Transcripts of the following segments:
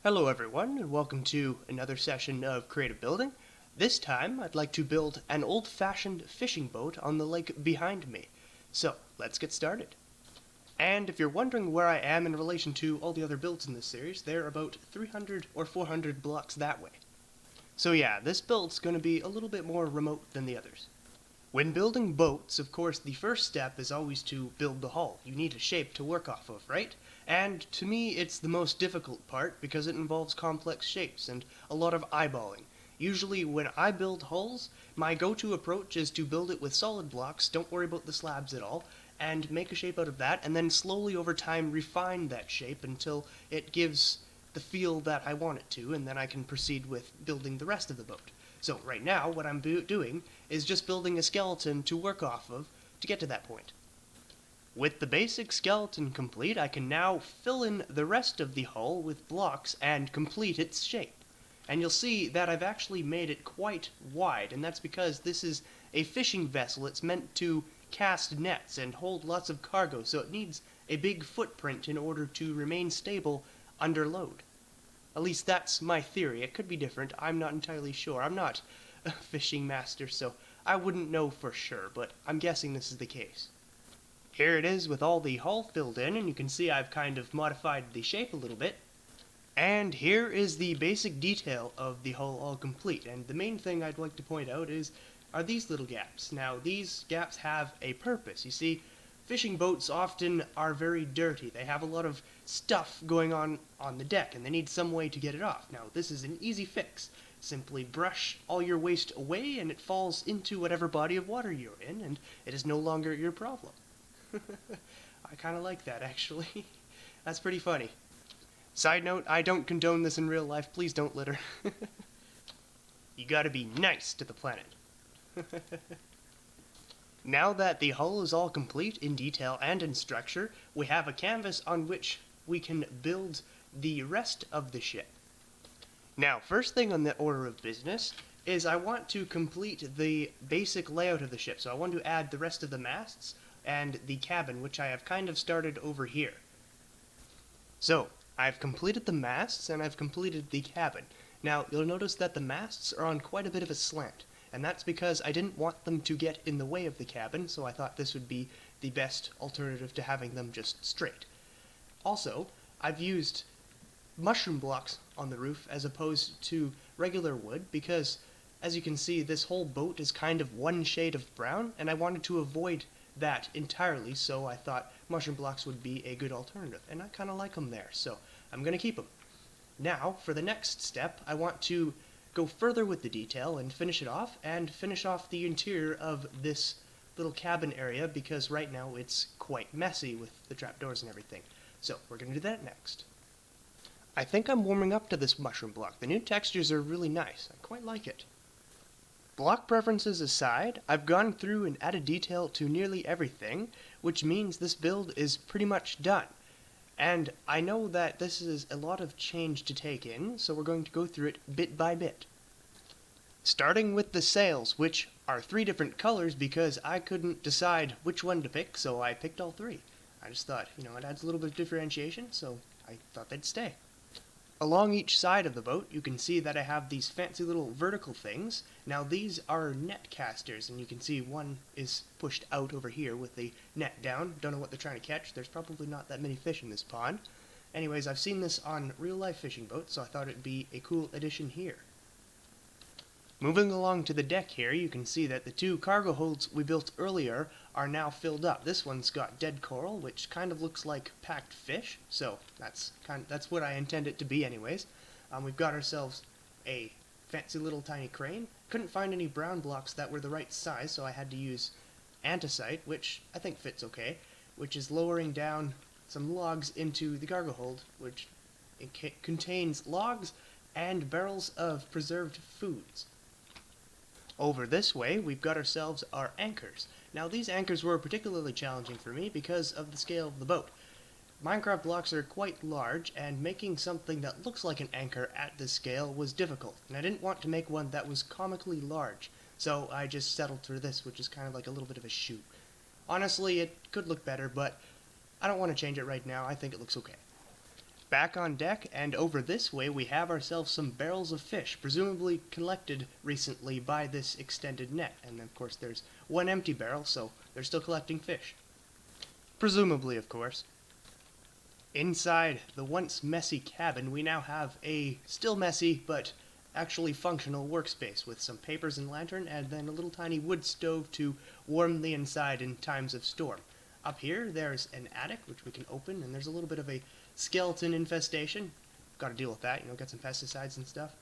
Hello everyone, and welcome to another session of creative building. This time, I'd like to build an old-fashioned fishing boat on the lake behind me. So, let's get started. And if you're wondering where I am in relation to all the other builds in this series, they're about 300 or 400 blocks that way. So yeah, this build's going to be a little bit more remote than the others. When building boats, of course, the first step is always to build the hull. You need a shape to work off of, right? And to me, it's the most difficult part because it involves complex shapes and a lot of eyeballing. Usually, when I build hulls, my go-to approach is to build it with solid blocks, don't worry about the slabs at all, and make a shape out of that, and then slowly over time refine that shape until it gives the feel that I want it to, and then I can proceed with building the rest of the boat. So right now, what I'm doing is just building a skeleton to work off of to get to that point. With the basic skeleton complete, I can now fill in the rest of the hull with blocks and complete its shape. And you'll see that I've actually made it quite wide, and that's because this is a fishing vessel. It's meant to cast nets and hold lots of cargo, so it needs a big footprint in order to remain stable under load. At least that's my theory. It could be different. I'm not entirely sure. I'm not a fishing master, so I wouldn't know for sure, but I'm guessing this is the case. Here it is with all the hull filled in, and you can see I've kind of modified the shape a little bit. And here is the basic detail of the hull all complete, and the main thing I'd like to point out are these little gaps. Now, these gaps have a purpose. You see, fishing boats often are very dirty. They have a lot of stuff going on the deck, and they need some way to get it off. Now, this is an easy fix. Simply brush all your waste away, and it falls into whatever body of water you're in, and it is no longer your problem. I kind of like that, actually. That's pretty funny. Side note, I don't condone this in real life. Please don't litter. You gotta be nice to the planet. Now that the hull is all complete in detail and in structure, we have a canvas on which we can build the rest of the ship. Now, first thing on the order of business is I want to complete the basic layout of the ship. So I want to add the rest of the masts and the cabin, which I have kind of started over here. So, I've completed the masts and I've completed the cabin. Now, you'll notice that the masts are on quite a bit of a slant, and that's because I didn't want them to get in the way of the cabin, so I thought this would be the best alternative to having them just straight. Also, I've used mushroom blocks on the roof as opposed to regular wood because, as you can see, this whole boat is kind of one shade of brown, and I wanted to avoid that entirely, so I thought mushroom blocks would be a good alternative, and I kind of like them there, so I'm going to keep them. Now, for the next step, I want to go further with the detail and finish it off, and finish off the interior of this little cabin area, because right now it's quite messy with the trapdoors and everything. So, we're going to do that next. I think I'm warming up to this mushroom block. The new textures are really nice. I quite like it. Block preferences aside, I've gone through and added detail to nearly everything, which means this build is pretty much done. And I know that this is a lot of change to take in, so we're going to go through it bit by bit. Starting with the sails, which are 3 different colors because I couldn't decide which one to pick, so I picked all 3. I just thought, it adds a little bit of differentiation, so I thought they'd stay. Along each side of the boat, you can see that I have these fancy little vertical things. Now these are net casters, and you can see one is pushed out over here with the net down. Don't know what they're trying to catch. There's probably not that many fish in this pond. Anyways, I've seen this on real-life fishing boats, so I thought it'd be a cool addition here. Moving along to the deck here, you can see that the 2 cargo holds we built earlier are now filled up. This one's got dead coral, which kind of looks like packed fish, so that's what I intend it to be anyways. We've got ourselves a fancy little tiny crane. Couldn't find any brown blocks that were the right size, so I had to use andesite, which I think fits okay, which is lowering down some logs into the cargo hold, which contains logs and barrels of preserved foods. Over this way, we've got ourselves our anchors. Now, these anchors were particularly challenging for me because of the scale of the boat. Minecraft blocks are quite large, and making something that looks like an anchor at this scale was difficult, and I didn't want to make one that was comically large, so I just settled for this, which is kind of like a little bit of a shoe. Honestly, it could look better, but I don't want to change it right now. I think it looks okay. back on deck, and over this way we have ourselves some barrels of fish, presumably collected recently by this extended net. And of course there's one empty barrel, so they're still collecting fish. Presumably, of course. Inside the once messy cabin, we now have a still messy, but actually functional workspace with some papers and lantern, and then a little tiny wood stove to warm the inside in times of storm. Up here, there's an attic, which we can open, and there's a little bit of a skeleton infestation. Got to deal with that, get some pesticides and stuff.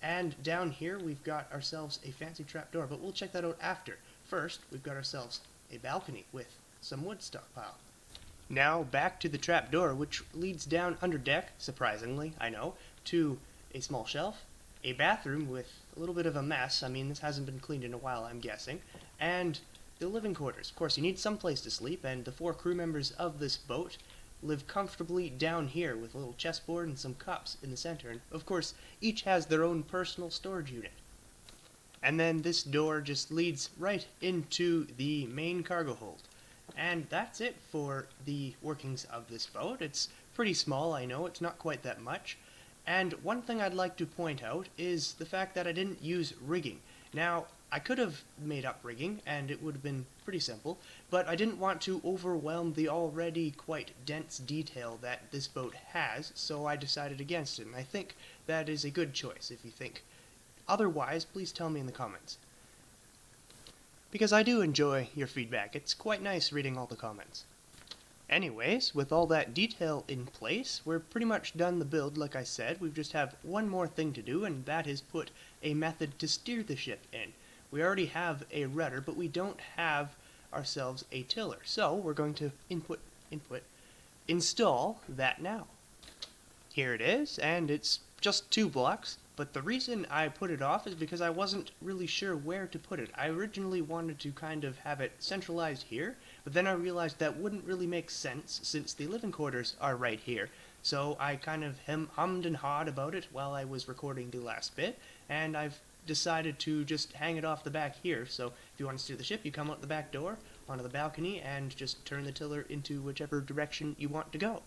And down here, we've got ourselves a fancy trapdoor, but we'll check that out after. First, we've got ourselves a balcony with some wood stockpile. Now, back to the trapdoor, which leads down under deck, surprisingly, I know, to a small shelf, a bathroom with a little bit of a mess. I mean, this hasn't been cleaned in a while, I'm guessing, and the living quarters. Of course, you need some place to sleep, and the 4 crew members of this boat live comfortably down here with a little chessboard and some cups in the center. And of course, each has their own personal storage unit. And then this door just leads right into the main cargo hold. And that's it for the workings of this boat. It's pretty small, I know, it's not quite that much. And one thing I'd like to point out is the fact that I didn't use rigging. Now, I could have made up rigging, and it would have been pretty simple, but I didn't want to overwhelm the already quite dense detail that this boat has, so I decided against it, and I think that is a good choice. If you think otherwise, please tell me in the comments. Because I do enjoy your feedback. It's quite nice reading all the comments. Anyways, with all that detail in place, we're pretty much done the build, like I said. We just have one more thing to do, and that is put a method to steer the ship in. We already have a rudder, but we don't have ourselves a tiller. So we're going to install that now. Here it is, and it's just 2 blocks. But the reason I put it off is because I wasn't really sure where to put it. I originally wanted to kind of have it centralized here, but then I realized that wouldn't really make sense since the living quarters are right here. So I kind of hummed and hawed about it while I was recording the last bit, and I've decided to just hang it off the back here. So if you want to steer the ship, you come out the back door, onto the balcony, and just turn the tiller into whichever direction you want to go.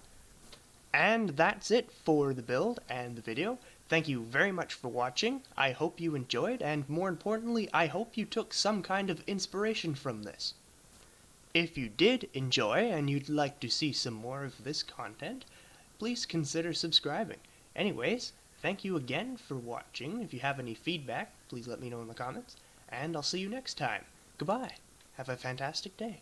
And that's it for the build and the video. Thank you very much for watching. I hope you enjoyed, and more importantly, I hope you took some kind of inspiration from this. If you did enjoy and you'd like to see some more of this content, please consider subscribing. Anyways, thank you again for watching. If you have any feedback, please let me know in the comments, and I'll see you next time. Goodbye. Have a fantastic day.